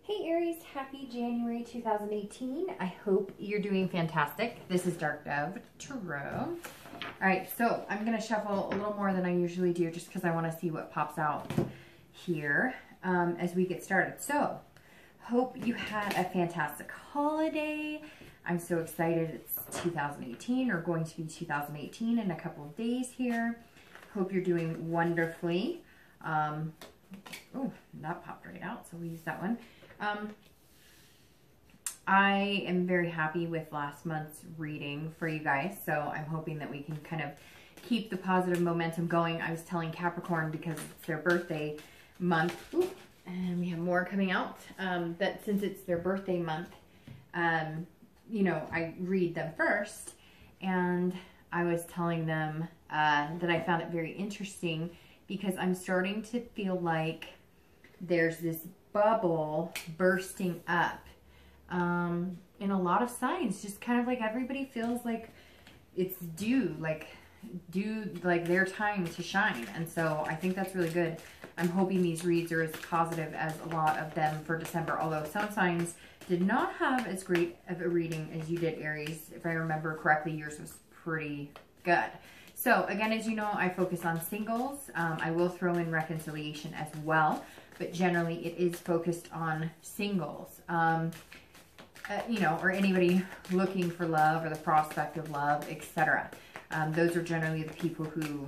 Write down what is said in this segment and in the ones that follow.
Hey Aries, happy January 2018. I hope you're doing fantastic. This is Dark Dove Tarot. Alright, so I'm going to shuffle a little more than I usually do just because I want to see what pops out here as we get started. So, hope you had a fantastic holiday. I'm so excited it's 2018 or going to be 2018 in a couple of days here. Hope you're doing wonderfully. Oh, that popped right out, so we use that one. I am very happy with last month's reading for you guys, so I'm hoping that we can kind of keep the positive momentum going. I was telling Capricorn, because it's their birthday month, and we have more coming out, that since it's their birthday month, you know, I read them first, and I was telling them that I found it very interesting because I'm starting to feel like there's this bubble bursting up in a lot of signs. Just kind of like everybody feels like it's due their time to shine. And so I think that's really good. I'm hoping these reads are as positive as a lot of them for December, although some signs did not have as great of a reading as you did, Aries. If I remember correctly, yours was pretty good. So again, as you know, I focus on singles. I will throw in reconciliation as well, but generally it is focused on singles, you know, or anybody looking for love or the prospect of love, etc. Those are generally the people who,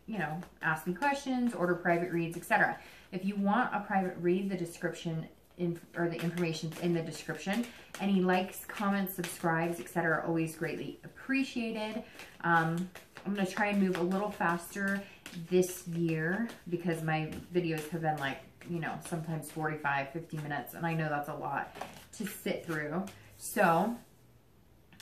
you know, ask me questions, order private reads, etc. If you want a private read, the description or the information's in the description. Any likes, comments, subscribes, etc. are always greatly appreciated. I'm going to try and move a little faster this year because my videos have been like, you know, sometimes 45, 50 minutes, and I know that's a lot to sit through. So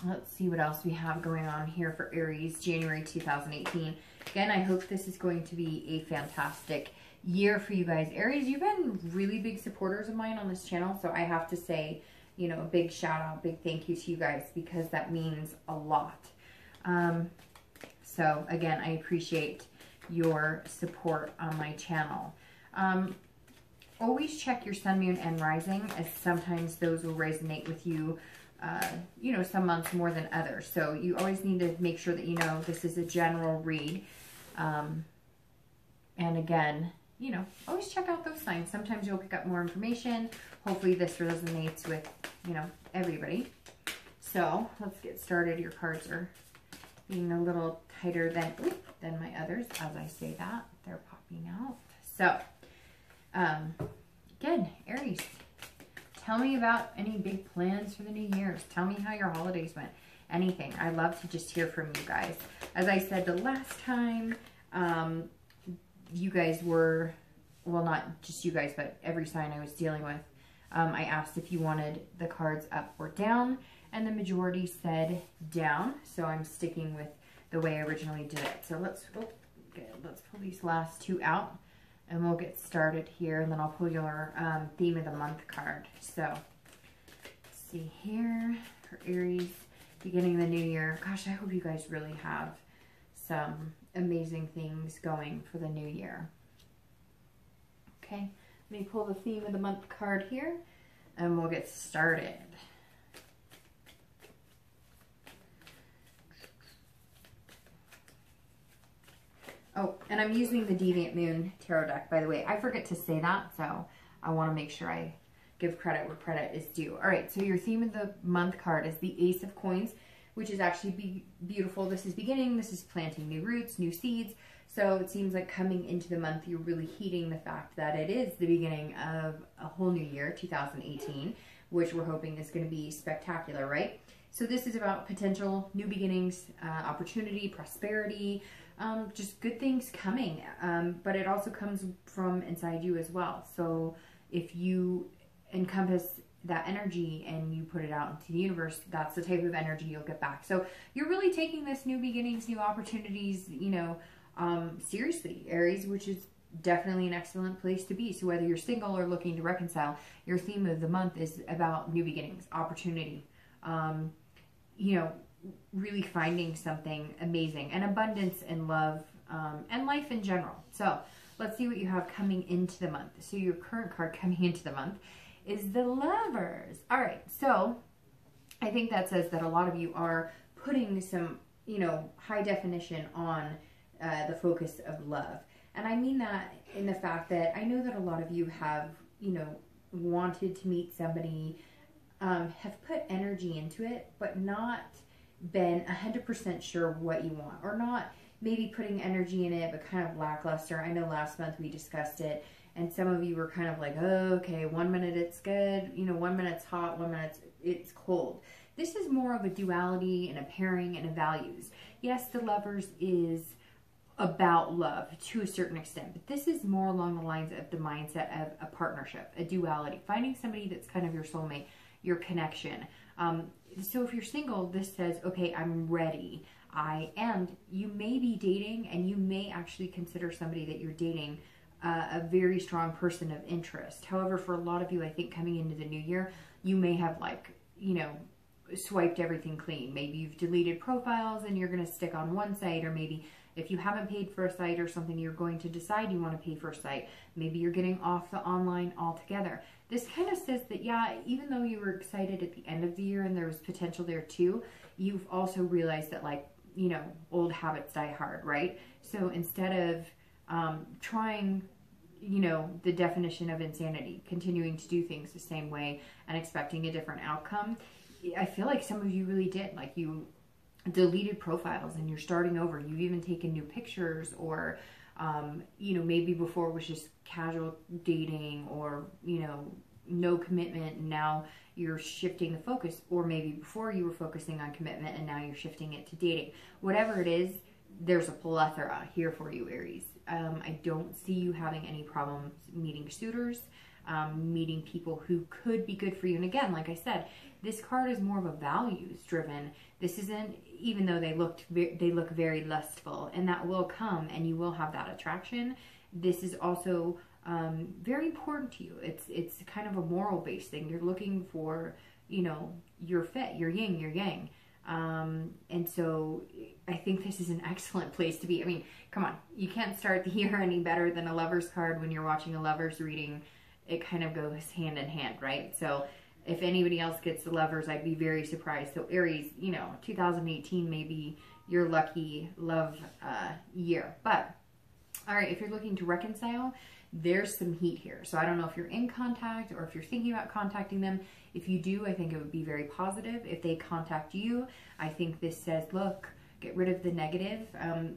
let's see what else we have going on here for Aries, January 2018. Again, I hope this is going to be a fantastic year for you guys. Aries, you've been really big supporters of mine on this channel, so I have to say, you know, a big shout out, big thank you to you guys because that means a lot. So again, I appreciate your support on my channel. Always check your sun, moon, and rising, as sometimes those will resonate with you, you know, some months more than others. So you always need to make sure that you know this is a general read. And again, you know, always check out those signs. Sometimes you'll pick up more information. Hopefully this resonates with, you know, everybody. So let's get started. Your cards are being a little tighter than my others. As I say that, they're popping out. So, again, Aries, tell me about any big plans for the new year. Tell me how your holidays went. Anything. I love to just hear from you guys. As I said the last time, you guys were, well, not just you guys, but every sign I was dealing with, I asked if you wanted the cards up or down, and the majority said down, so I'm sticking with the way I originally did it. So let's pull these last two out, and we'll get started here, and then I'll pull your theme of the month card. So let's see here for Aries, beginning the new year. Gosh, I hope you guys really have some amazing things going for the new year. Okay, let me pull the theme of the month card here, and we'll get started. Oh, and I'm using the Deviant Moon Tarot deck, by the way. I forget to say that, so I want to make sure I give credit where credit is due. All right, so your theme of the month card is the Ace of Coins, which is actually beautiful. This is beginning. This is planting new roots, new seeds. So it seems like coming into the month, you're really heeding the fact that it is the beginning of a whole new year, 2018, which we're hoping is going to be spectacular, right? So this is about potential new beginnings, opportunity, prosperity, just good things coming. But it also comes from inside you as well. So if you encompass that energy and you put it out into the universe, that's the type of energy you'll get back. So you're really taking this new beginnings, new opportunities, you know, seriously, Aries, which is definitely an excellent place to be. So whether you're single or looking to reconcile, your theme of the month is about new beginnings, opportunity, you know, really finding something amazing, and abundance and love, and life in general. So let's see what you have coming into the month. So your current card coming into the month is the Lovers. All right, so I think that says that a lot of you are putting some, you know, high definition on the focus of love. And I mean that in the fact that I know that a lot of you have, you know, wanted to meet somebody, have put energy into it, but not been 100% sure what you want, or not maybe putting energy in it, but kind of lackluster. I know last month we discussed it, and some of you were kind of like, oh, okay, 1 minute it's good, you know, 1 minute it's hot, 1 minute it's cold. This is more of a duality and a pairing and a values. Yes, the Lovers is about love to a certain extent, but this is more along the lines of the mindset of a partnership, a duality, finding somebody that's kind of your soulmate, your connection. So if you're single, this says, okay, I'm ready. And you may be dating, and you may actually consider somebody that you're dating a very strong person of interest. However, for a lot of you, I think coming into the new year, you may have, like, you know, swiped everything clean. Maybe you've deleted profiles and you're going to stick on one site, or maybe if you haven't paid for a site or something, you're going to decide you want to pay for a site. Maybe you're getting off the online altogether. This kind of says that, yeah, even though you were excited at the end of the year and there was potential there too, you've also realized that, like, you know, old habits die hard, right? So instead of trying, you know, the definition of insanity, continuing to do things the same way and expecting a different outcome, I feel like some of you really did. Like, you deleted profiles and you're starting over. You've even taken new pictures, or you know, maybe before it was just casual dating, or, you know, no commitment, and now you're shifting the focus. Or maybe before you were focusing on commitment and now you're shifting it to dating. Whatever it is, there's a plethora here for you, Aries. I don't see you having any problems meeting suitors, meeting people who could be good for you. And again, like I said, this card is more of a values driven. This isn't, even though they look very lustful, and that will come, and you will have that attraction. This is also very important to you. It's kind of a moral based thing. You're looking for, you know, your fit, your yin, your yang. And so I think this is an excellent place to be. I mean, come on, you can't start the year any better than a Lovers card when you're watching a Lovers reading. It kind of goes hand in hand, right? So if anybody else gets the Lovers, I'd be very surprised. So Aries, you know, 2018 may be your lucky love year. But, all right, if you're looking to reconcile, there's some heat here. So I don't know if you're in contact or if you're thinking about contacting them. If you do, I think it would be very positive. If they contact you, I think this says, look, get rid of the negative.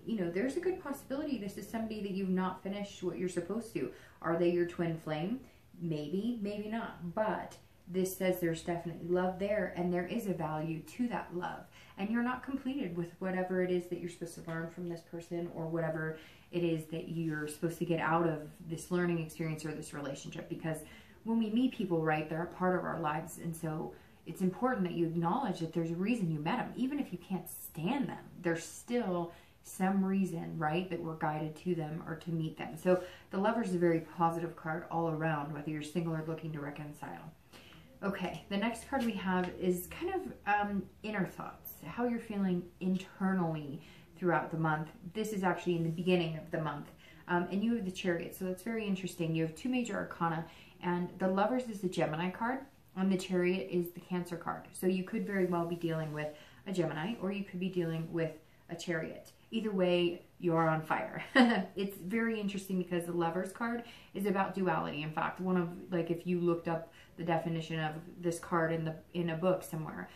You know, there's a good possibility this is somebody that you've not finished what you're supposed to. Are they your twin flame? Maybe, maybe not. But this says there's definitely love there, and there is a value to that love. And you're not completed with whatever it is that you're supposed to learn from this person, or whatever it is that you're supposed to get out of this learning experience or this relationship. Because when we meet people, right, they're a part of our lives. And so it's important that you acknowledge that there's a reason you met them. Even if you can't stand them, there's still some reason, right, that we're guided to them or to meet them. So the Lovers is a very positive card all around, whether you're single or looking to reconcile. Okay, the next card we have is kind of inner thoughts, how you're feeling internally throughout the month. This is actually in the beginning of the month. And you have the Chariot, so that's very interesting. You have two major arcana, and the Lovers is the Gemini card, and the Chariot is the Cancer card. So you could very well be dealing with a Gemini, or you could be dealing with a Chariot. Either way, you're on fire. It's very interesting because the Lovers card is about duality. In fact, one of, like, if you looked up the definition of this card in a book somewhere,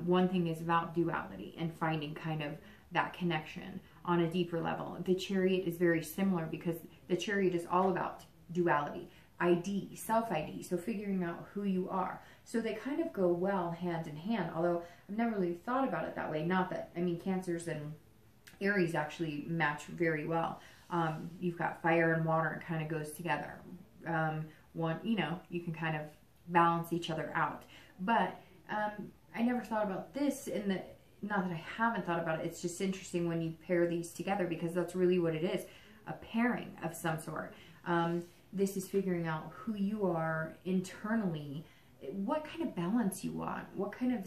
one thing is about duality and finding kind of that connection on a deeper level. The Chariot is very similar because the Chariot is all about duality, ID, self-ID, so figuring out who you are. So they kind of go well hand in hand, although I've never really thought about it that way. Not that, I mean, Cancers and Aries actually match very well. You've got fire and water, and kind of goes together. One, you know, you can kind of balance each other out. But I never thought about this in the, not that I haven't thought about it, it's just interesting when you pair these together, because that's really what it is, a pairing of some sort. This is figuring out who you are internally, what kind of balance you want, what kind of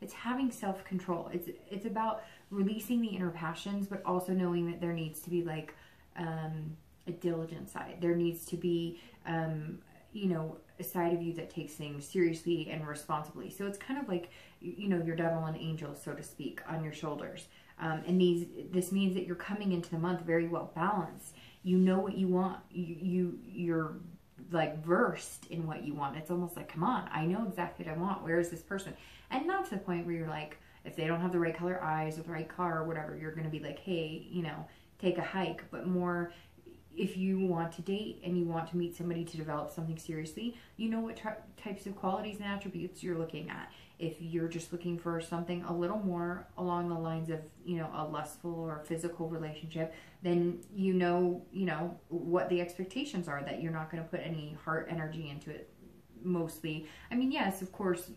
it's having self-control. It's about releasing the inner passions, but also knowing that there needs to be, like, a diligent side. There needs to be you know, a side of you that takes things seriously and responsibly. So it's kind of like, you know, your devil and angel, so to speak, on your shoulders. And this means that you're coming into the month very well balanced. You know what you want. You're like versed in what you want. It's almost like, come on, I know exactly what I want. Where is this person? And not to the point where you're like, if they don't have the right color eyes or the right car or whatever, you're going to be like, hey, you know, take a hike. But more, if you want to date and you want to meet somebody to develop something seriously, you know what types of qualities and attributes you're looking at. If you're just looking for something a little more along the lines of, you know, a lustful or physical relationship, then you know what the expectations are, that you're not going to put any heart energy into it mostly. I mean, yes, of course,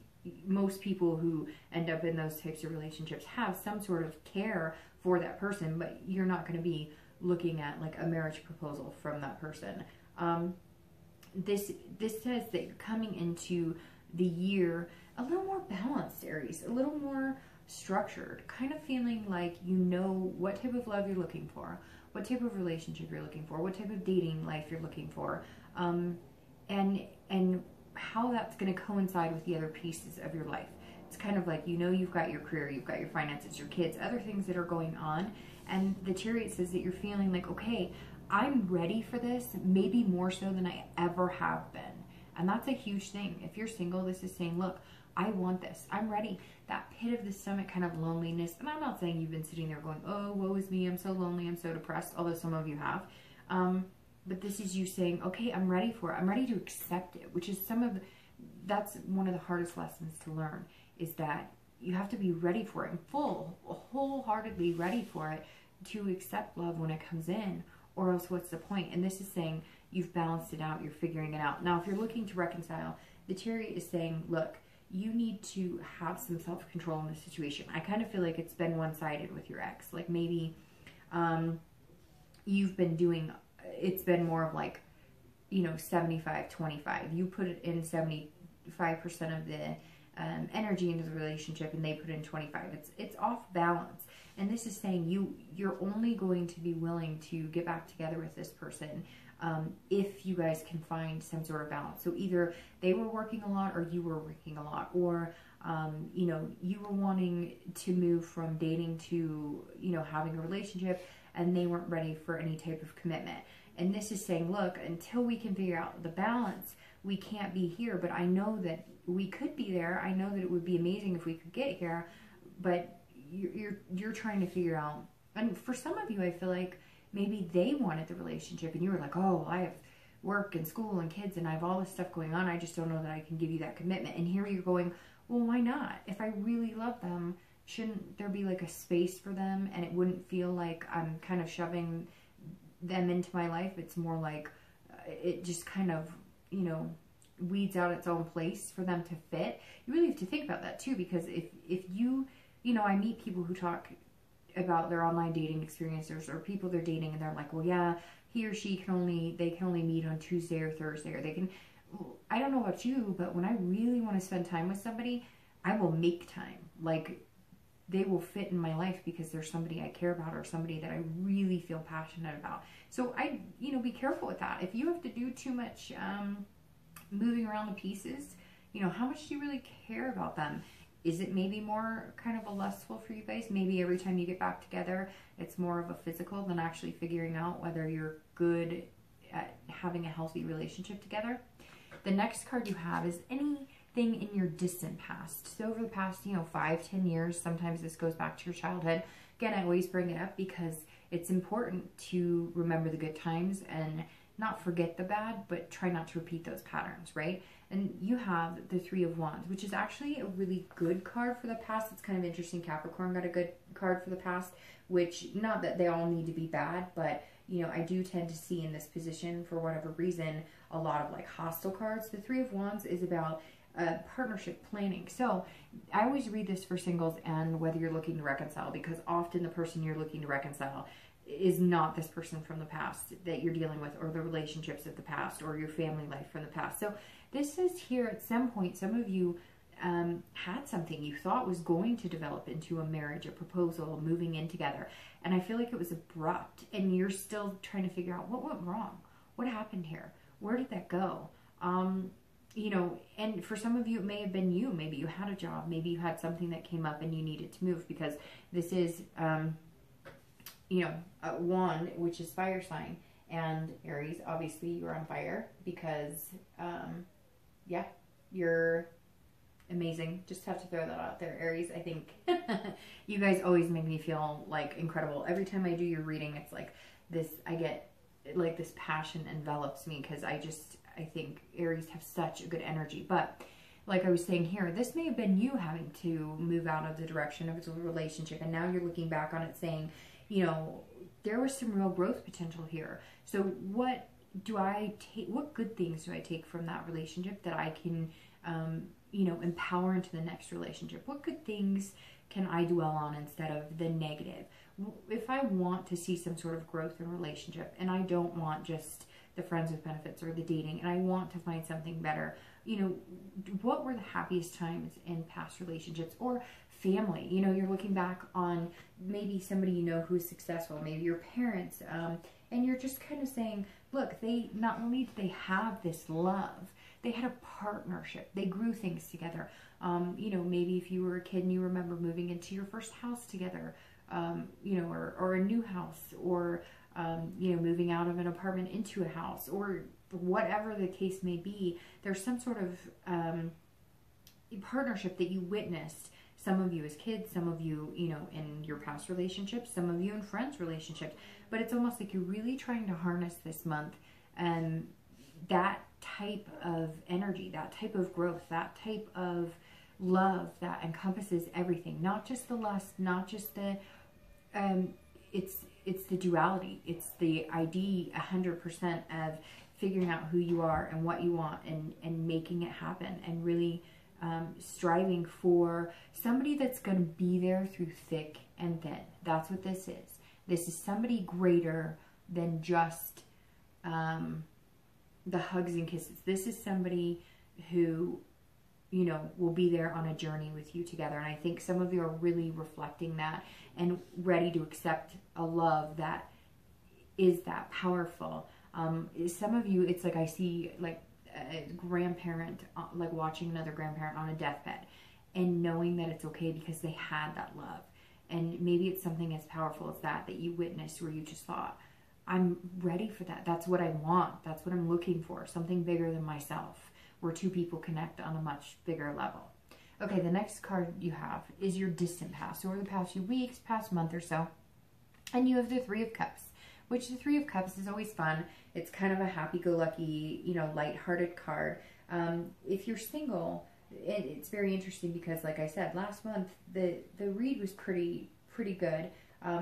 most people who end up in those types of relationships have some sort of care for that person, but you're not going to be looking at like a marriage proposal from that person. This says that you're coming into the year a little more balanced, Aries, a little more structured, kind of feeling like you know what type of love you're looking for, what type of relationship you're looking for, what type of dating life you're looking for, and how that's going to coincide with the other pieces of your life. It's kind of like, you know, you've got your career, you've got your finances, your kids, other things that are going on, and the Chariot says that you're feeling like, okay, I'm ready for this, maybe more so than I ever have been. And that's a huge thing. If you're single, this is saying, look, I want this. I'm ready. That pit of the stomach kind of loneliness. And I'm not saying you've been sitting there going, oh, woe is me. I'm so lonely. I'm so depressed. Although some of you have. But this is you saying, okay, I'm ready for it. I'm ready to accept it, which is that's one of the hardest lessons to learn, is that you have to be ready for it and wholeheartedly ready for it to accept love when it comes in, or else what's the point? And this is saying you've balanced it out. You're figuring it out. Now, if you're looking to reconcile, the Chariot is saying, look, you need to have some self-control in this situation. I kind of feel like it's been one-sided with your ex. Like maybe you've been doing, it's been more of like, you know, 75-25. You put it in 75% of the energy into the relationship, and they put in 25. It's off balance. And this is saying you're only going to be willing to get back together with this person if you guys can find some sort of balance. So either they were working a lot or you were working a lot, or you know, you were wanting to move from dating to, you know, having a relationship, and they weren't ready for any type of commitment. And this is saying, look, until we can figure out the balance, we can't be here. But I know that we could be there. I know that it would be amazing if we could get here, but you're trying to figure out. And for some of you, I feel like maybe they wanted the relationship and you were like, oh, I have work and school and kids and I have all this stuff going on. I just don't know that I can give you that commitment. And here you're going, well, why not? If I really love them, shouldn't there be like a space for them, and it wouldn't feel like I'm kind of shoving them into my life? It's more like it just kind of, you know, weeds out its own place for them to fit. You really have to think about that too, because if you know, I meet people who talk about their online dating experiences, or people they're dating and they're like, well, yeah, he or she can only meet on Tuesday or Thursday, or they can, I don't know about you, but when I really want to spend time with somebody, I will make time. Like, they will fit in my life because they're somebody I care about, or somebody that I really feel passionate about. So you know, be careful with that. If you have to do too much moving around the pieces, you know, how much do you really care about them? Is it maybe more kind of a lustful for you guys? Maybe every time you get back together, it's more of a physical than actually figuring out whether you're good at having a healthy relationship together. The next card you have is anything in your distant past. So over the past, you know, 5-10 years, sometimes this goes back to your childhood. Again, I always bring it up because it's important to remember the good times and not forget the bad, but try not to repeat those patterns, right? And you have the Three of Wands, which is actually a really good card for the past. It's kind of interesting. Capricorn got a good card for the past, which, not that they all need to be bad, but, you know, I do tend to see in this position, for whatever reason, a lot of like hostile cards. The Three of Wands is about partnership planning. So I always read this for singles and whether you're looking to reconcile, because often the person you're looking to reconcile is not this person from the past that you're dealing with, or the relationships of the past, or your family life from the past. So this says here, at some point, some of you had something you thought was going to develop into a marriage, a proposal, moving in together. And I feel like it was abrupt, and you're still trying to figure out what went wrong. What happened here? Where did that go? You know, and for some of you, it may have been you. Maybe you had a job. Maybe you had something that came up and you needed to move, because this is, you know, one, which is fire sign. And Aries, obviously you're on fire because, yeah, you're amazing. Just have to throw that out there. Aries, I think you guys always make me feel like incredible. Every time I do your reading, it's like this, I get like this passion envelops me, because I think Aries have such a good energy. But like I was saying here, this may have been you having to move out of the direction of a relationship, and now you're looking back on it saying, you know, there was some real growth potential here. So what do I take, what good things do I take from that relationship that I can, you know, empower into the next relationship? What good things can I dwell on instead of the negative? If I want to see some sort of growth in a relationship, and I don't want just the friends with benefits or the dating, and I want to find something better, you know, what were the happiest times in past relationships or family? You know, you're looking back on maybe somebody you know who's successful, maybe your parents, and you're just kind of saying, look, they not only did they have this love, they had a partnership, they grew things together. You know, maybe if you were a kid and you remember moving into your first house together, you know, or a new house, or you know, moving out of an apartment into a house, or whatever the case may be, there's some sort of partnership that you witnessed. Some of you as kids, some of you, you know, in your past relationships, some of you in friends relationships. But it's almost like you're really trying to harness this month that type of energy, that type of growth, that type of love that encompasses everything, not just the lust, not just the it's the duality, it's the ID 100% of figuring out who you are and what you want, and making it happen, and really striving for somebody that's going to be there through thick and thin. That's what this is. This is somebody greater than just the hugs and kisses. This is somebody who, you know, will be there on a journey with you together. And I think some of you are really reflecting that and ready to accept a love that is that powerful. Some of you, it's like I see like a grandparent, like watching another grandparent on a deathbed and knowing that it's okay because they had that love. And maybe it's something as powerful as that you witnessed, where you just thought, I'm ready for that. That's what I want. That's what I'm looking for. Something bigger than myself, where two people connect on a much bigger level. Okay, the next card you have is your distant past, so over the past few weeks, past month or so. And you have the Three of Cups, which the Three of Cups is always fun. It's kind of a happy-go-lucky, you know, lighthearted card. If you're single, it's very interesting because, like I said, last month, the read was pretty good,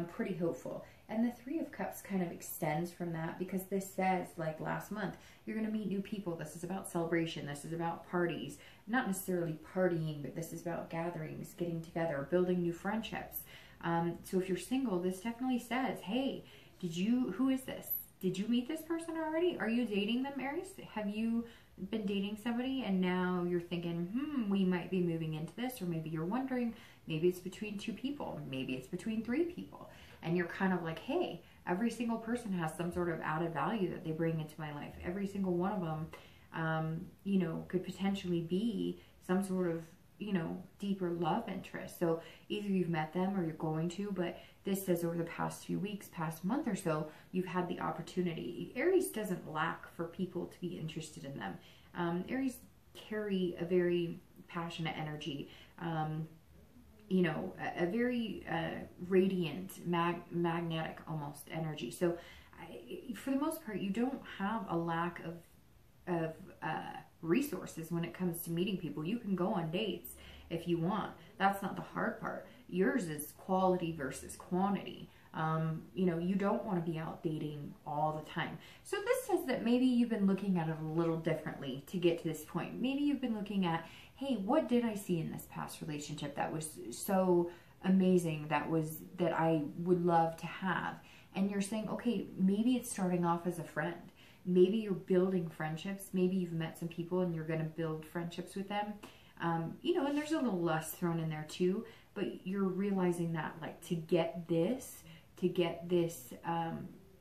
pretty hopeful. And the Three of Cups kind of extends from that, because this says, like last month, you're going to meet new people. This is about celebration. This is about parties. Not necessarily partying, but this is about gatherings, getting together, building new friendships. So if you're single, this definitely says, hey, who is this? Did you meet this person already? Are you dating them, Aries? Have you been dating somebody and now you're thinking, we might be moving into this? Or maybe you're wondering, maybe it's between two people. Maybe it's between three people. And you're kind of like, hey, every single person has some sort of added value that they bring into my life. Every single one of them, you know, could potentially be some sort of, you know, deeper love interest. So either you've met them or you're going to, but this says over the past few weeks, past month or so, you've had the opportunity. Aries doesn't lack for people to be interested in them. Aries carry a very passionate energy, you know, a very radiant, magnetic almost energy. So for the most part, you don't have a lack of resources when it comes to meeting people. You can go on dates if you want. That's not the hard part. Yours is quality versus quantity. You know, you don't want to be out dating all the time. So this says that maybe you've been looking at it a little differently to get to this point. Maybe you've been looking at, hey, what did I see in this past relationship that was so amazing, that I would love to have? And you're saying, okay, maybe it's starting off as a friend. Maybe you're building friendships. Maybe you've met some people and you're going to build friendships with them. You know, and there's a little lust thrown in there too, but you're realizing that, like, to get this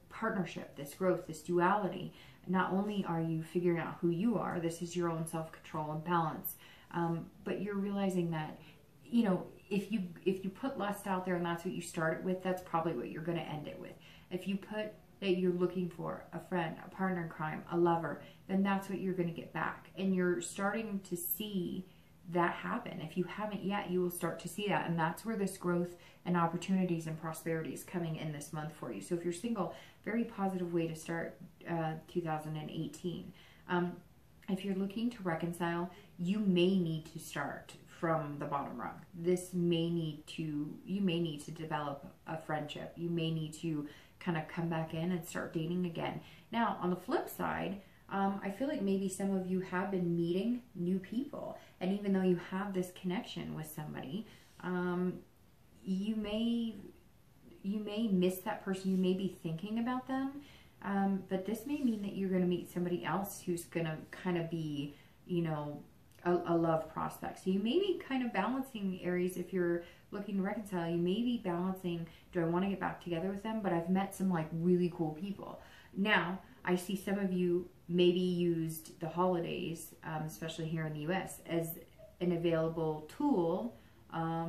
partnership, this growth, this duality, not only are you figuring out who you are, this is your own self-control and balance, but you're realizing that, you know, if you put lust out there and that's what you started with, that's probably what you're going to end it with. If you put that you're looking for a friend, a partner in crime, a lover, then that's what you're going to get back. And you're starting to see that happen. If you haven't yet, you will start to see that. And that's where this growth and opportunities and prosperity is coming in this month for you. So if you're single, very positive way to start 2018. If you're looking to reconcile, you may need to start from the bottom rung. You may need to develop a friendship. You may need to kind of come back in and start dating again. Now, on the flip side, I feel like maybe some of you have been meeting new people, and even though you have this connection with somebody, you may miss that person. You may be thinking about them, but this may mean that you're going to meet somebody else who's going to kind of be, you know, a love prospect. So you may be kind of balancing, Aries, if you're looking to reconcile, you may be balancing, do I want to get back together with them? But I've met some like really cool people. Now, I see some of you maybe used the holidays, especially here in the US, as an available tool. A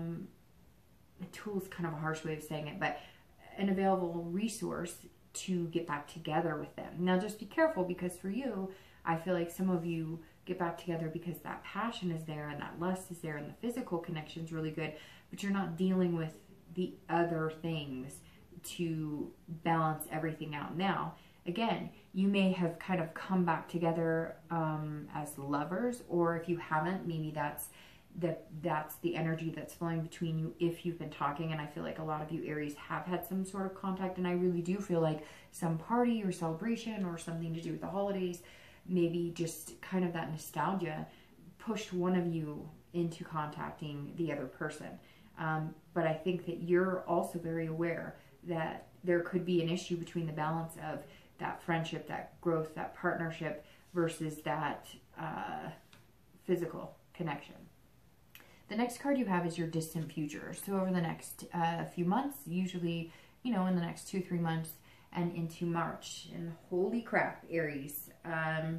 tool is kind of a harsh way of saying it, but an available resource to get back together with them. Now, just be careful, because for you, I feel like some of you get back together because that passion is there and that lust is there and the physical connection is really good, but you're not dealing with the other things to balance everything out. Now, again, you may have kind of come back together as lovers, or if you haven't, maybe that's the energy that's flowing between you if you've been talking. And I feel like a lot of you Aries have had some sort of contact, and I really do feel like some party or celebration or something to do with the holidays, maybe just kind of that nostalgia pushed one of you into contacting the other person. But I think that you're also very aware that there could be an issue between the balance of that friendship, that growth, that partnership versus that physical connection. The next card you have is your distant future. So over the next few months, usually, you know, in the next 2-3 months and into March. And holy crap, Aries. I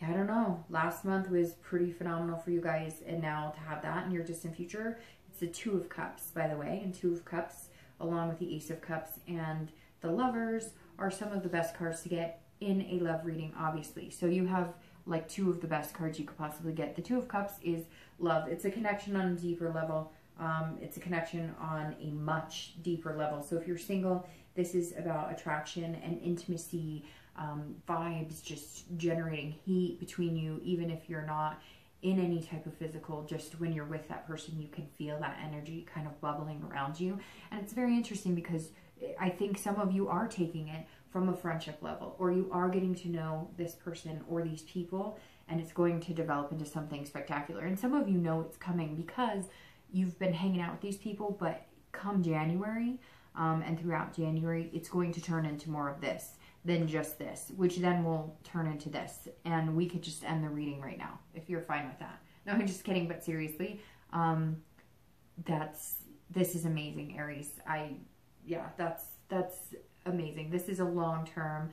don't know. Last month was pretty phenomenal for you guys. And now to have that in your distant future, it's the Two of Cups, by the way. And Two of Cups, along with the Ace of Cups and the Lovers, are some of the best cards to get in a love reading, obviously. So you have like two of the best cards you could possibly get. The Two of Cups is love. It's a connection on a deeper level. It's a connection on a much deeper level. So if you're single, this is about attraction and intimacy, vibes, just generating heat between you. Even if you're not in any type of physical, just when you're with that person, you can feel that energy kind of bubbling around you. And it's very interesting because I think some of you are taking it from a friendship level, or you are getting to know this person or these people, and it's going to develop into something spectacular. And some of you know it's coming because you've been hanging out with these people, but come January, and throughout January, it's going to turn into more of this than just this, which then will turn into this. And we could just end the reading right now, if you're fine with that. No, I'm just kidding, but seriously, this is amazing, Aries. That's amazing. This is a long-term,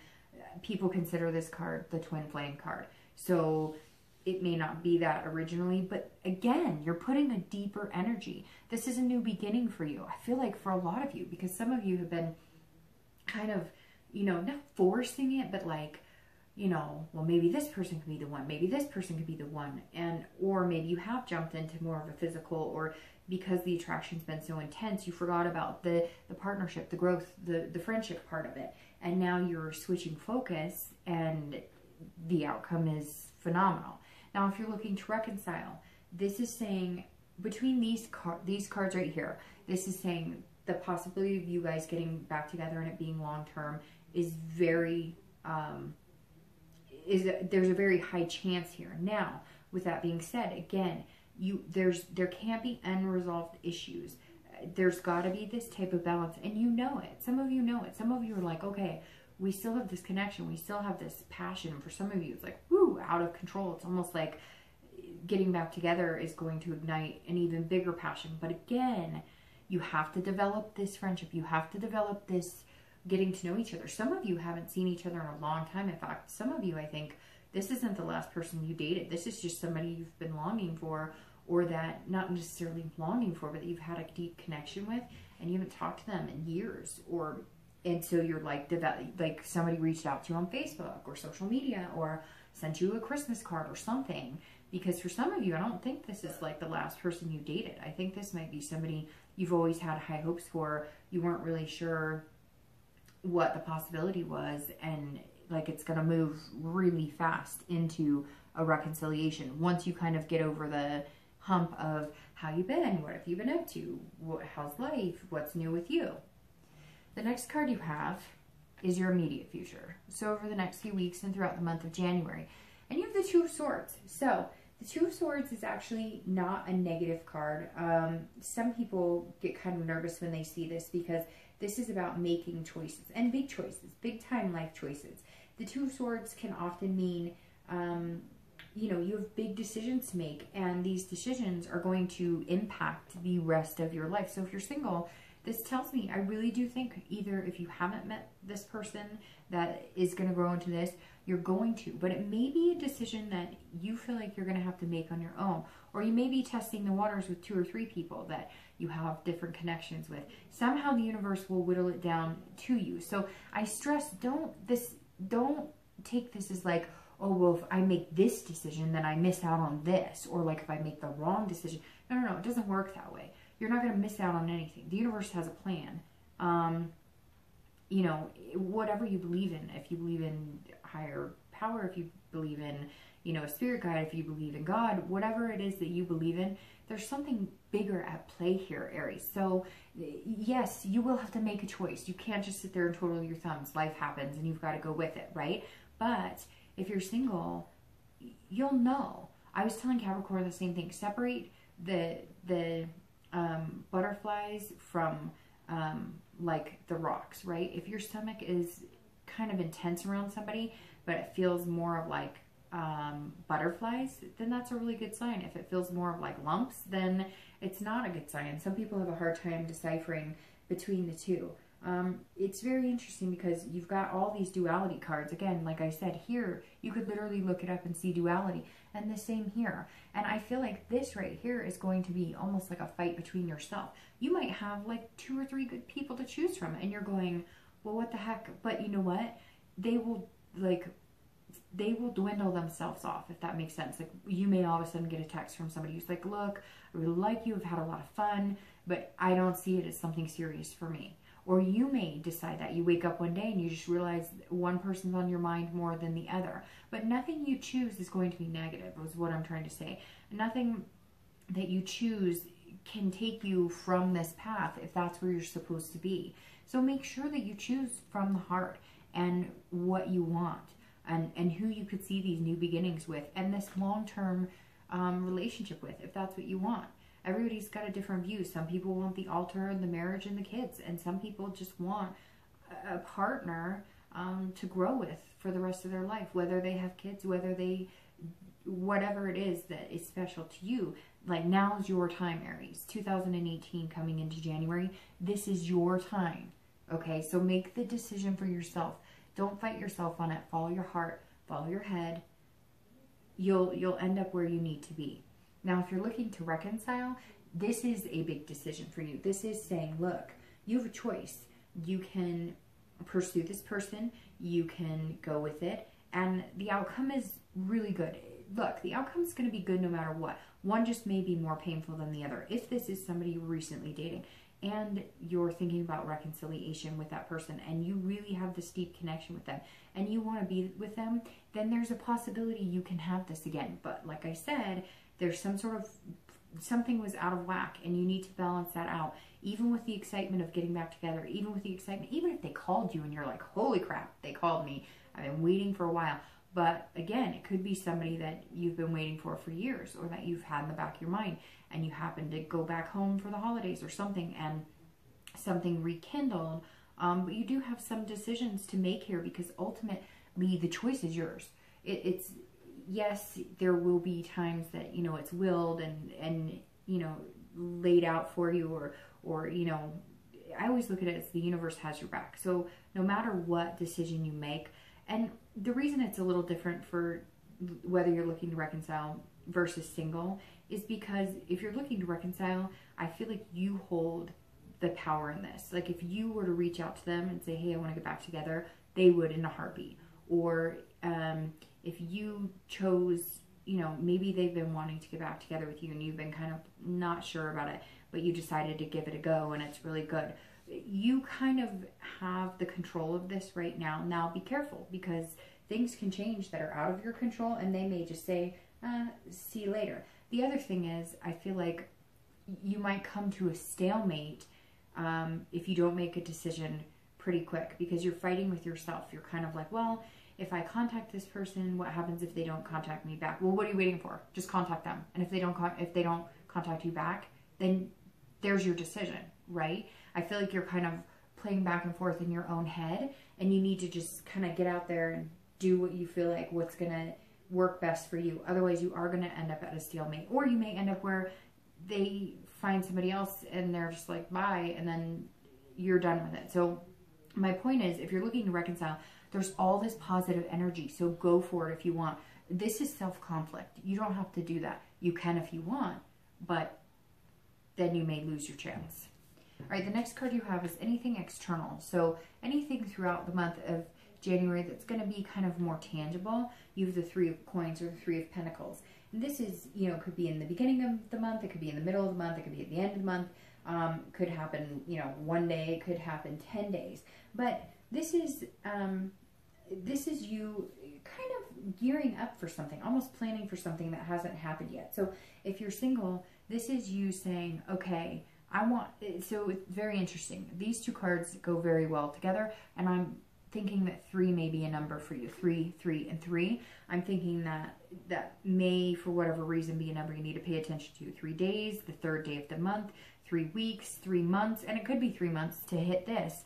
people consider this card the twin flame card. So it may not be that originally, but again, you're putting a deeper energy. This is a new beginning for you. I feel like for a lot of you, because some of you have been kind of, you know, not forcing it, but like, you know, well, maybe this person could be the one, maybe this person could be the one, and or maybe you have jumped into more of a physical, or because the attraction's been so intense, you forgot about the partnership, the growth, the friendship part of it, and now you're switching focus, and the outcome is phenomenal. Now, if you're looking to reconcile, this is saying between these cards right here, this is saying the possibility of you guys getting back together and it being long term is very there's a very high chance here. Now, with that being said, again, there can't be unresolved issues. There's got to be this type of balance, and you know it. Some of you know it. Some of you are like, okay, we still have this connection. We still have this passion. For some of you, it's like, woo, out of control. It's almost like getting back together is going to ignite an even bigger passion. But again, you have to develop this friendship. You have to develop this getting to know each other. Some of you haven't seen each other in a long time. In fact, some of you, I think, this isn't the last person you dated. This is just somebody you've been longing for, or that, not necessarily longing for, but that you've had a deep connection with, and you haven't talked to them in years. And so you're like somebody reached out to you on Facebook or social media, or sent you a Christmas card or something. Because for some of you, I don't think this is like the last person you dated. I think this might be somebody you've always had high hopes for. You weren't really sure what the possibility was, and like it's going to move really fast into a reconciliation once you kind of get over the hump of how you been, what have you been up to, how's life, what's new with you. The next card you have is your immediate future. So over the next few weeks and throughout the month of January. And you have the Two of Swords. So the Two of Swords is actually not a negative card. Some people get kind of nervous when they see this, because this is about making choices, and big choices, big time life choices. The Two of Swords can often mean, you know, you have big decisions to make, and these decisions are going to impact the rest of your life. So if you're single, this tells me, I really do think either if you haven't met this person that is going to grow into this, you're going to. But it may be a decision that you feel like you're going to have to make on your own. Or you may be testing the waters with 2 or 3 people that you have different connections with. Somehow the universe will whittle it down to you. So I stress, don't take this as like, oh, well, if I make this decision, then I miss out on this. Or like if I make the wrong decision. No, it doesn't work that way. You're not going to miss out on anything. The universe has a plan. You know, whatever you believe in, if you believe in higher power, if you believe in, you know, a spirit guide, if you believe in God, whatever it is that you believe in, there's something bigger at play here, Aries. So yes, you will have to make a choice. You can't just sit there and twiddle your thumbs. Life happens and you've got to go with it, right? But if you're single, you'll know. I was telling Capricorn the same thing. Separate the butterflies from like the rocks, right? If your stomach is kind of intense around somebody, but it feels more of like butterflies, then that's a really good sign. If it feels more of like lumps, then it's not a good sign. Some people have a hard time deciphering between the two. It's very interesting because you've got all these duality cards. Again, like I said, here, you could literally look it up and see duality. And the same here. And I feel like this right here is going to be almost like a fight between yourself. You might have like 2 or 3 good people to choose from. And you're going, well, what the heck? But you know what? They will dwindle themselves off, if that makes sense. Like, you may all of a sudden get a text from somebody who's like, look, I really like you, I've had a lot of fun, but I don't see it as something serious for me. Or you may decide that you wake up one day and you just realize one person's on your mind more than the other. But nothing you choose is going to be negative, is what I'm trying to say. Nothing that you choose can take you from this path if that's where you're supposed to be. So make sure that you choose from the heart and what you want, and who you could see these new beginnings with, and this long-term relationship with, if that's what you want. Everybody's got a different view. Some people want the altar, the marriage, and the kids, and some people just want a partner to grow with for the rest of their life, whether they have kids, whatever it is that is special to you. Like, now's your time, Aries. 2018 coming into January, this is your time. Okay, so make the decision for yourself. Don't fight yourself on it. Follow your heart, follow your head. You'll end up where you need to be. Now, if you're looking to reconcile, this is a big decision for you. This is saying, look, you have a choice. You can pursue this person. You can go with it. And the outcome is really good. Look, the outcome is going to be good no matter what. One just may be more painful than the other. If this is somebody you're recently dating and you're thinking about reconciliation with that person and you really have this deep connection with them and you want to be with them, then there's a possibility you can have this again. But like I said, there's something was out of whack and you need to balance that out. Even with the excitement of getting back together, even with the excitement, even if they called you and you're like, holy crap, they called me. I've been waiting for a while. But again, it could be somebody that you've been waiting for years, or that you've had in the back of your mind and you happen to go back home for the holidays or something and something rekindled. But you do have some decisions to make here, because ultimately the choice is yours. It's yes, there will be times that, you know, it's willed and you know, laid out for you, or you know, I always look at it as the universe has your back. So no matter what decision you make, and the reason it's a little different for whether you're looking to reconcile versus single is because if you're looking to reconcile, I feel like you hold the power in this. Like if you were to reach out to them and say, hey, I want to get back together, they would in a heartbeat. Or if you chose, you know, maybe they've been wanting to get back together with you and you've been kind of not sure about it, but you decided to give it a go and it's really good. You kind of have the control of this right now. Now be careful because things can change that are out of your control and they may just say, see you later. The other thing is, I feel like you might come to a stalemate if you don't make a decision pretty quick because you're fighting with yourself. You're kind of like, well, if I contact this person, what happens if they don't contact me back? Well, what are you waiting for? Just contact them. And if they don't contact you back, then there's your decision, right? I feel like you're kind of playing back and forth in your own head and you need to just kind of get out there and do what you feel like what's going to work best for you. Otherwise, you are going to end up at a stalemate, or you may end up where they find somebody else and they're just like, bye, and then you're done with it. So my point is, if you're looking to reconcile, there's all this positive energy. So go for it if you want. This is self-conflict. You don't have to do that. You can if you want, but then you may lose your chance. All right, the next card you have is anything external. So anything throughout the month of January that's going to be kind of more tangible. You have the Three of Coins or the Three of Pentacles. And this is, you know, could be in the beginning of the month. It could be in the middle of the month. It could be at the end of the month. Could happen, you know, one day. It could happen 10 days. But this is you kind of gearing up for something, almost planning for something that hasn't happened yet. So if you're single, this is you saying, okay, so it's very interesting. These two cards go very well together, and I'm thinking that 3 may be a number for you. 3, 3, and 3. I'm thinking that may, for whatever reason, be a number you need to pay attention to. 3 days, the 3rd day of the month, 3 weeks, 3 months, and it could be 3 months to hit this.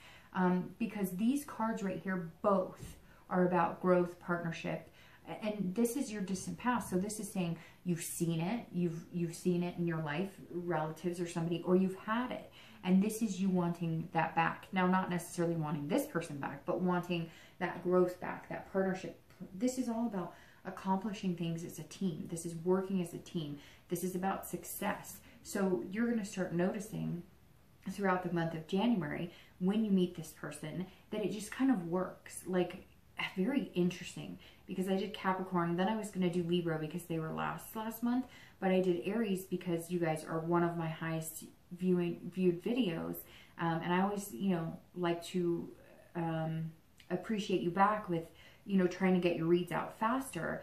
Because these cards right here both are about growth, partnership, and this is your distant past. So this is saying you've seen it, you've seen it in your life, relatives or somebody, or you've had it. And this is you wanting that back. Now, not necessarily wanting this person back, but wanting that growth back, that partnership. This is all about accomplishing things as a team. This is working as a team. This is about success. So you're going to start noticing throughout the month of January, when you meet this person, that it just kind of works. Like, very interesting, because I did Capricorn, then I was going to do Libra because they were last month, but I did Aries because you guys are one of my highest viewed videos, and I always, you know, like to appreciate you back with, you know, trying to get your reads out faster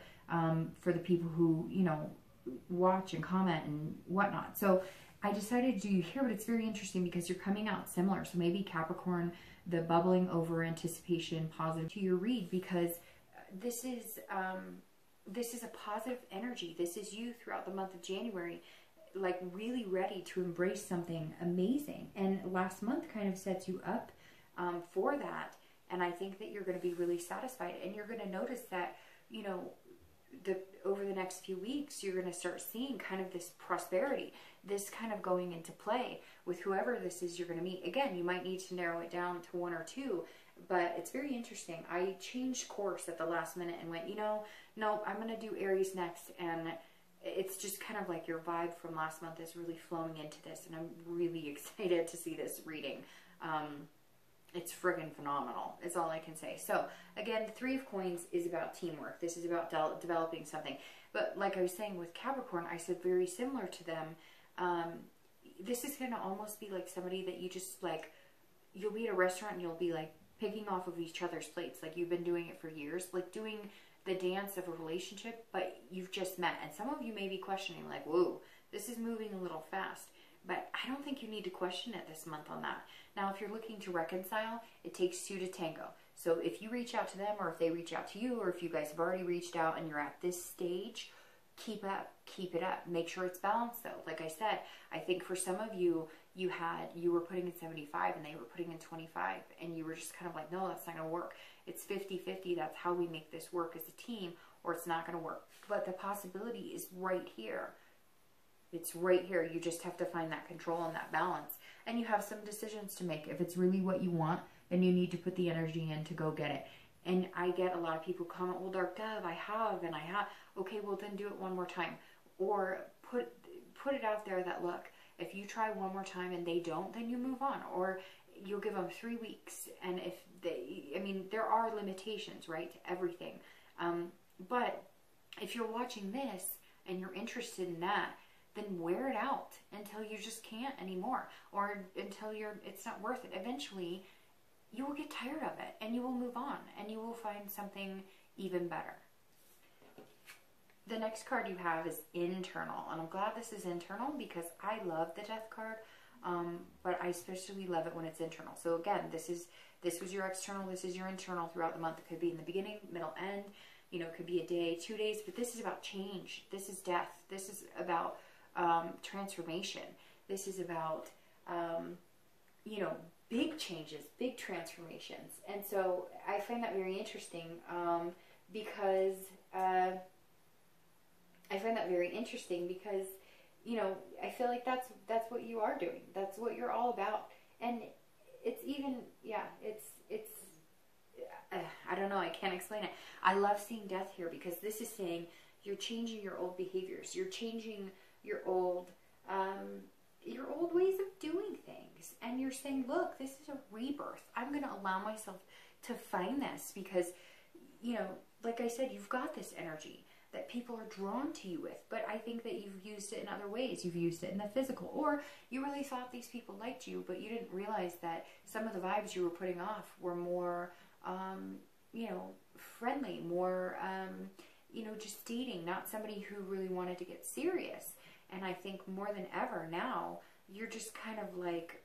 for the people who, you know, watch and comment and whatnot. So I decided to do you here, but it's very interesting because you're coming out similar. So maybe Capricorn, the bubbling over anticipation, positive to your read, because this is a positive energy. This is you throughout the month of January, like really ready to embrace something amazing. And last month kind of sets you up for that. And I think that you're going to be really satisfied, and you're going to notice that, you know, over the next few weeks, you're going to start seeing kind of this prosperity, this kind of going into play with whoever this is you're going to meet. Again, you might need to narrow it down to 1 or 2, but it's very interesting. I changed course at the last minute and went, you know, no, I'm going to do Aries next, and it's just kind of like your vibe from last month is really flowing into this, and I'm really excited to see this reading. It's friggin' phenomenal, is all I can say. So, again, the Three of Coins is about teamwork. This is about developing something. But like I was saying with Capricorn, I said very similar to them. This is going to almost be like somebody that you just, like, you'll be at a restaurant and you'll be, like, picking off of each other's plates. Like, you've been doing it for years. Like, doing the dance of a relationship, but you've just met. And some of you may be questioning, like, whoa, this is moving a little fast. But I don't think you need to question it this month on that. Now, if you're looking to reconcile, it takes 2 to tango. So if you reach out to them, or if they reach out to you, or if you guys have already reached out and you're at this stage, keep it up. Make sure it's balanced though. Like I said, I think for some of you, you were putting in 75 and they were putting in 25, and you were just kind of like, no, that's not going to work. It's 50-50. That's how we make this work as a team, or it's not going to work. But the possibility is right here. It's right here. You just have to find that control and that balance. And you have some decisions to make. If it's really what you want, then you need to put the energy in to go get it. And I get a lot of people comment, well, Dark Dove, I have, and I have. Okay, well, then do it one more time. Or put it out there that, look, if you try one more time and they don't, then you move on. Or you'll give them 3 weeks. And if they, I mean, there are limitations, right, to everything. But if you're watching this and you're interested in that, then wear it out until you just can't anymore, or until it's not worth it. Eventually, you will get tired of it and you will move on and you will find something even better. The next card you have is internal, and I'm glad this is internal because I love the death card, but I especially love it when it's internal. So again, this was your external, this is your internal throughout the month. It could be in the beginning, middle, end. You know, it could be a day, 2 days, but this is about change. This is death. This is about transformation. This is about, you know, big changes, big transformations. And so I find that very interesting because you know, I feel like that's what you are doing. That's what you're all about. And it's even, yeah, it's I don't know, I can't explain it. I love seeing death here because this is saying you're changing your old behaviors. You're changing your old ways of doing things. And you're saying, look, this is a rebirth. I'm going to allow myself to find this because, you know, like I said, you've got this energy that people are drawn to you with. But I think that you've used it in other ways. You've used it in the physical. Or you really thought these people liked you, but you didn't realize that some of the vibes you were putting off were more, you know, friendly, more, you know, just dating, not somebody who really wanted to get serious. And I think more than ever now, you're just kind of like,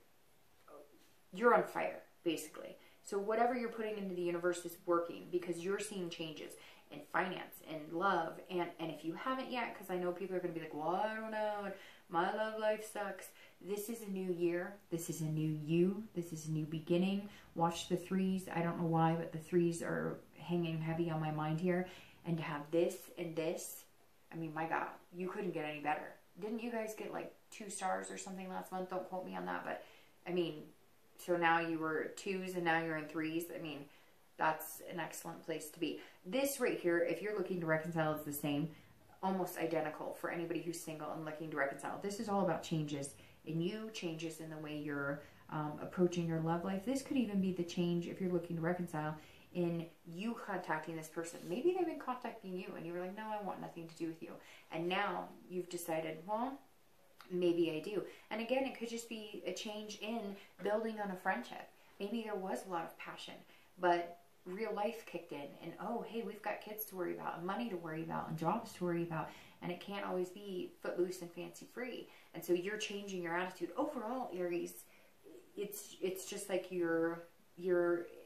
you're on fire, basically. So whatever you're putting into the universe is working because you're seeing changes in finance and love. And if you haven't yet, because I know people are going to be like, well, I don't know, my love life sucks. This is a new year. This is a new you. This is a new beginning. Watch the threes. I don't know why, but the threes are hanging heavy on my mind here. And to have this and this, I mean, my God, you couldn't get any better. Didn't you guys get like 2 stars or something last month? Don't quote me on that. But, I mean, so now you were 2s and now you're in 3s. I mean, that's an excellent place to be. This right here, if you're looking to reconcile, is the same. Almost identical for anybody who's single and looking to reconcile. This is all about changes in you, changes in the way you're approaching your love life. This could even be the change, if you're looking to reconcile, in you contacting this person. Maybe they've been contacting you and you were like, no, I want nothing to do with you. And now you've decided, well, maybe I do. And again, it could just be a change in building on a friendship. Maybe there was a lot of passion, but real life kicked in and, oh, hey, we've got kids to worry about and money to worry about and jobs to worry about. And it can't always be footloose and fancy free. And so you're changing your attitude. Overall, Aries, it's just like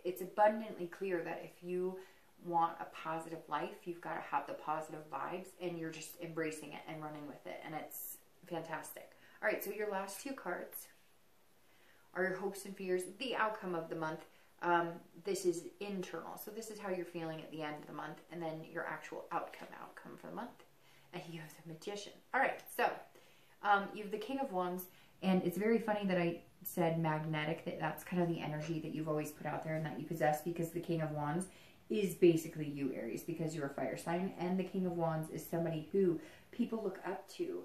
it's abundantly clear that if you want a positive life, you've got to have the positive vibes and you're just embracing it and running with it. And it's fantastic. All right, so your last 2 cards are your hopes and fears, the outcome of the month. This is internal. So this is how you're feeling at the end of the month, and then your actual outcome for the month. And you have the Magician. All right, so you have the King of Wands, and it's very funny that I said magnetic, that's kind of the energy that you've always put out there and that you possess, because the King of Wands is basically you, Aries, because you're a fire sign, and the King of Wands is somebody who people look up to.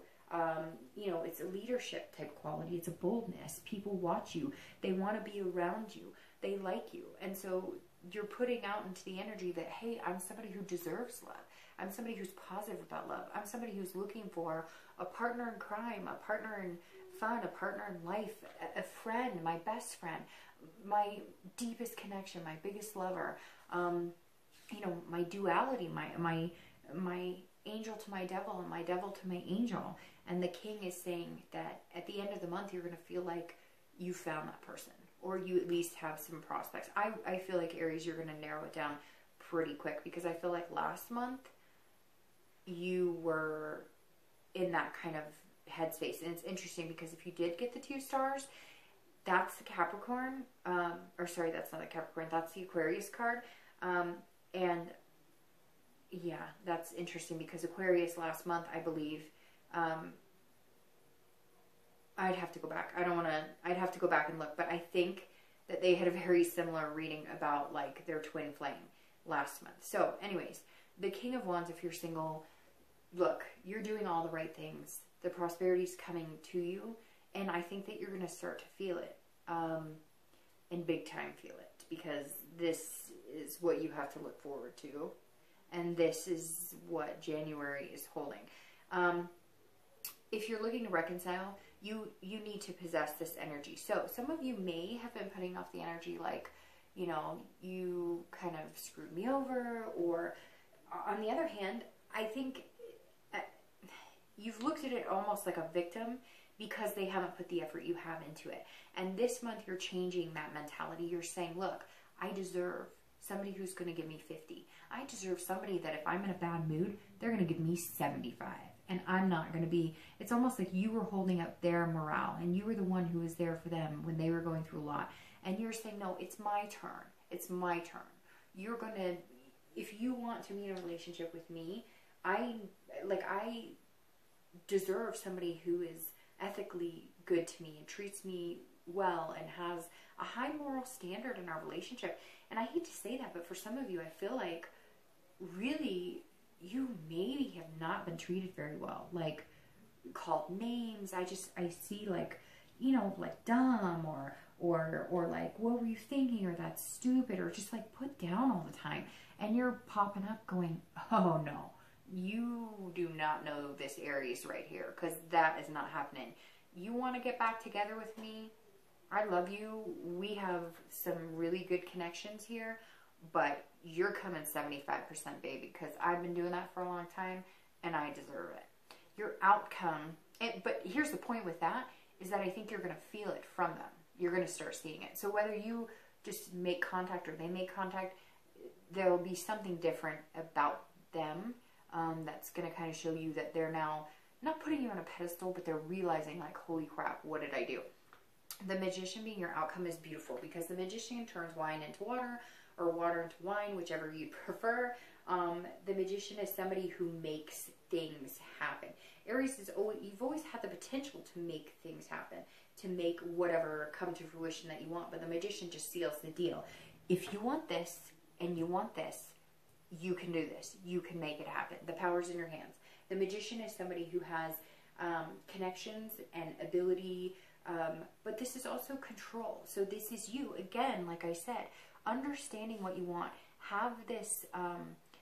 You know, it's a leadership type quality. It's a boldness. People watch you. They want to be around you. They like you. And so you're putting out into the energy that, hey, I'm somebody who deserves love. I'm somebody who's positive about love. I'm somebody who's looking for a partner in crime, a partner in fun, a partner in life, a friend, my best friend, my deepest connection, my biggest lover, you know, my duality, my angel to my devil and my devil to my angel. And the King is saying that at the end of the month, you're going to feel like you found that person, or you at least have some prospects. I feel like, Aries, you're going to narrow it down pretty quick, because I feel like last month you were in that kind of headspace. And it's interesting because if you did get the 2 stars, that's the Capricorn, or sorry, that's not the Capricorn, that's the Aquarius card. And yeah, that's interesting because Aquarius last month, I believe, I'd have to go back. I don't want to, I'd have to go back and look, but I think that they had a very similar reading about like their twin flame last month. So anyways, the King of Wands, if you're single, look, you're doing all the right things. The prosperity's coming to you, and I think that you're going to start to feel it, and big time feel it, because this is what you have to look forward to, and this is what January is holding. If you're looking to reconcile, you need to possess this energy. So some of you may have been putting off the energy like, you know, you kind of screwed me over, or on the other hand, I think you've looked at it almost like a victim because they haven't put the effort you have into it. And this month you're changing that mentality. You're saying, look, I deserve somebody who's going to give me 50. I deserve somebody that if I'm in a bad mood, they're going to give me 75. And I'm not going to be, it's almost like you were holding up their morale and you were the one who was there for them when they were going through a lot. And you're saying, no, it's my turn. It's my turn. You're going to, if you want to be in a relationship with me, I deserve somebody who is ethically good to me and treats me well and has a high moral standard in our relationship. And I hate to say that, but for some of you, I feel like really you maybe have not been treated very well, like called names. I see like, you know, like dumb or like, what were you thinking, or that's stupid, or just like put down all the time. And you're popping up going, oh no, you do not know this Aries right here, because that is not happening. You want to get back together with me? I love you. We have some really good connections here, but you're coming 75%, baby, because I've been doing that for a long time and I deserve it. Your outcome, but here's the point with that, is that I think you're going to feel it from them. You're going to start seeing it. So whether you just make contact or they make contact, there will be something different about them that's going to kind of show you that they're now not putting you on a pedestal, but they're realizing like, holy crap, what did I do? The Magician being your outcome is beautiful, because the Magician turns wine into water, or water into wine, whichever you prefer. The Magician is somebody who makes things happen. Aries is always, you've always had the potential to make things happen, to make whatever come to fruition that you want, but the Magician just seals the deal. If you want this and you want this, you can do this. You can make it happen. The power's in your hands. The Magician is somebody who has connections and ability, but this is also control. So this is you. Again, like I said, understanding what you want. Have this,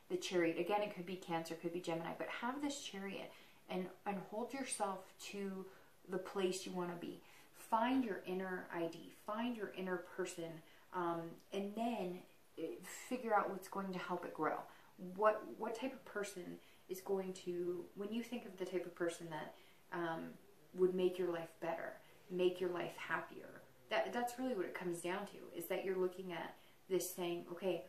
the Chariot. Again, it could be Cancer, could be Gemini, but have this Chariot and hold yourself to the place you want to be. Find your inner ID. Find your inner person, and then figure out what's going to help it grow. What type of person is going to, when you think of the type of person that would make your life better, make your life happier, that's really what it comes down to, is that you're looking at this saying, okay,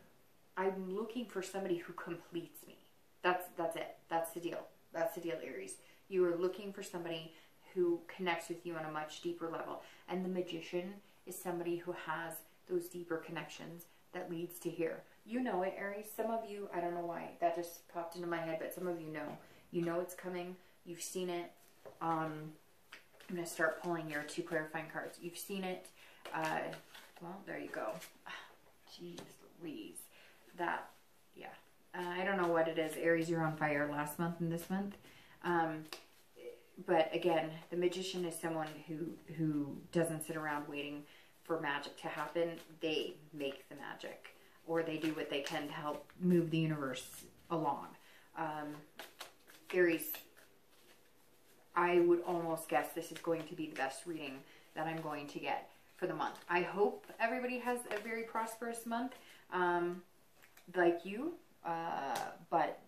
I'm looking for somebody who completes me. That's it. That's the deal. That's the deal, Aries. You are looking for somebody who connects with you on a much deeper level. And the Magician is somebody who has those deeper connections that leads to here. You know it, Aries. Some of you, I don't know why, that just popped into my head, but some of you know. You know it's coming. You've seen it. I'm going to start pulling your 2 clarifying cards. You've seen it. Well, there you go. Jeez Louise. That, yeah. I don't know what it is. Aries, you're on fire last month and this month. But again, the Magician is someone who doesn't sit around waiting for magic to happen. They make the magic, or they do what they can to help move the universe along. Aries, I would almost guess this is going to be the best reading that I'm going to get for the month. I hope everybody has a very prosperous month, like you, but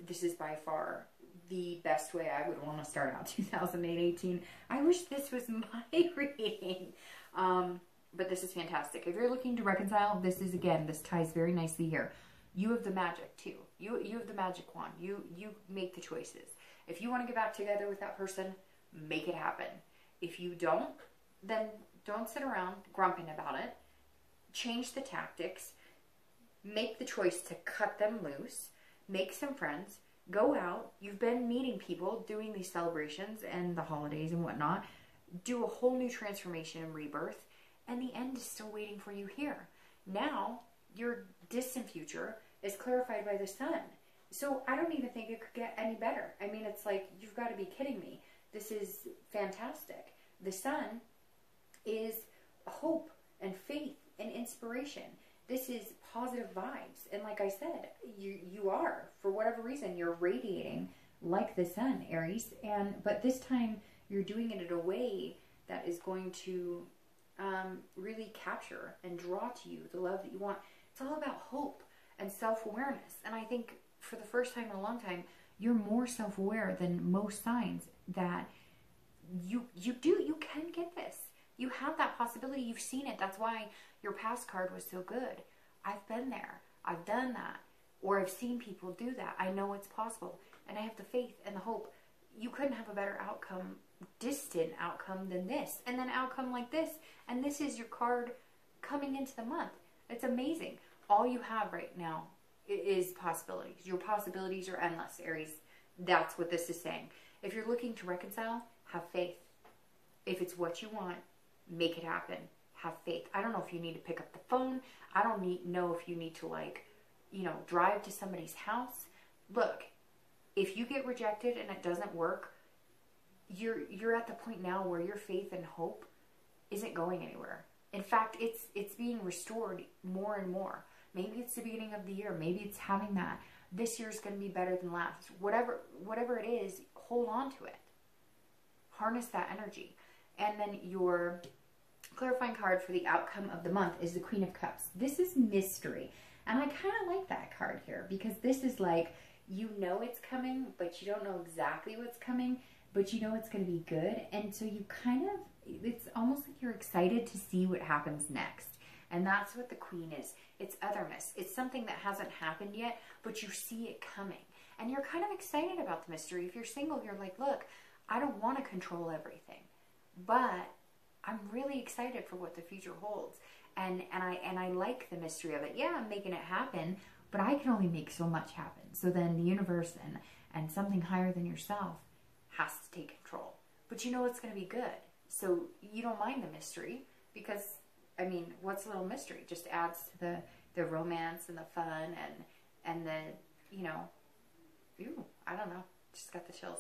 this is by far the best way I would want to start out 2018. I wish this was my reading. But this is fantastic. If you're looking to reconcile, this is, again, this ties very nicely here. You have the magic too. You have the magic wand. You make the choices. If you want to get back together with that person, make it happen. If you don't, then don't sit around grumping about it. Change the tactics. Make the choice to cut them loose. Make some friends. Go out. You've been meeting people, doing these celebrations and the holidays and whatnot. do a whole new transformation and rebirth, and the end is still waiting for you here. Now, your distant future is clarified by the sun. So I don't even think it could get any better. I mean, it's like, you've got to be kidding me. This is fantastic. The sun is hope and faith and inspiration. This is positive vibes. And like I said, you are, for whatever reason, you're radiating like the sun, Aries. But this time you're doing it in a way that is going to really capture and draw to you the love that you want. It's all about hope and self-awareness. And I think for the first time in a long time, you're more self-aware than most signs that you can get this. You have that possibility. You've seen it. That's why your past card was so good. I've been there. I've done that. Or I've seen people do that. I know it's possible. And I have the faith and the hope. You couldn't have a better outcome, distant outcome than this. And then outcome like this. And this is your card coming into the month. It's amazing. All you have right now is possibilities. Your possibilities are endless, Aries. That's what this is saying. If you're looking to reconcile, have faith. If it's what you want, make it happen. Have faith. I don't know if you need to pick up the phone. I don't know if you need to, like, you know, drive to somebody's house. Look, if you get rejected and it doesn't work, you're at the point now where your faith and hope isn't going anywhere. In fact, it's being restored more and more. Maybe it's the beginning of the year. Maybe it's having that. This year's going to be better than last. Whatever it is, hold on to it. Harness that energy. And then your clarifying card for the outcome of the month is the Queen of Cups. This is mystery. And I kind of like that card here because this is like, you know it's coming, but you don't know exactly what's coming, but you know it's going to be good. And so you kind of, it's almost like you're excited to see what happens next. And that's what the Queen is. It's otherness. It's something that hasn't happened yet, but you see it coming. And you're kind of excited about the mystery. If you're single, you're like, look, I don't want to control everything, but I'm really excited for what the future holds. And I like the mystery of it. Yeah, I'm making it happen, but I can only make so much happen. So then the universe and something higher than yourself has to take control. But you know it's going to be good. So you don't mind the mystery because, I mean, what's a little mystery? It just adds to the romance and the fun and the, you know, ooh, I don't know. Just got the chills.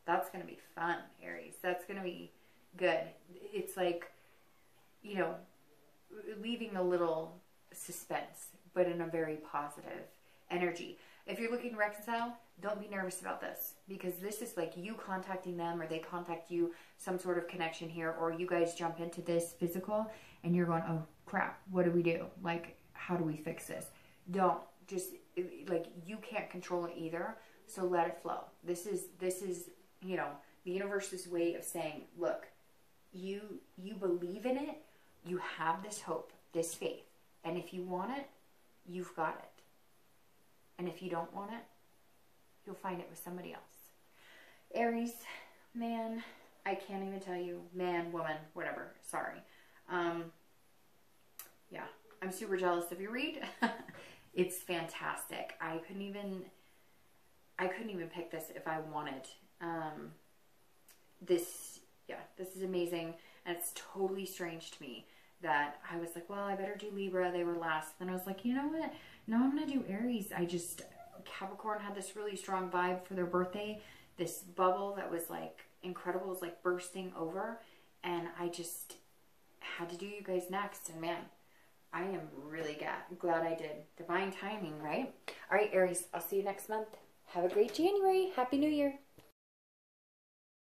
That's going to be fun, Aries. That's going to be good. It's like, you know, leaving a little suspense, but in a very positive energy. If you're looking to reconcile, don't be nervous about this because this is like you contacting them or they contact you, some sort of connection here, or you guys jump into this physical and you're going, oh crap, what do we do? Like, how do we fix this? Don't. Just, like, you can't control it either, so let it flow. This is, you know, the universe's way of saying, look, you believe in it, you have this hope, this faith, and if you want it, you've got it. And if you don't want it, you'll find it with somebody else. Aries, man, I can't even tell you, man, woman, whatever, sorry. Yeah, I'm super jealous of your read. It's fantastic. I couldn't even pick this if I wanted. This is amazing. And it's totally strange to me that I was like, well, I better do Libra. They were last. Then I was like, you know what? No, I'm going to do Aries. Capricorn had this really strong vibe for their birthday. This bubble that was like incredible, was like bursting over. And I just had to do you guys next. And man, I am really glad I did. Divine timing, right? All right, Aries, I'll see you next month. Have a great January. Happy New Year.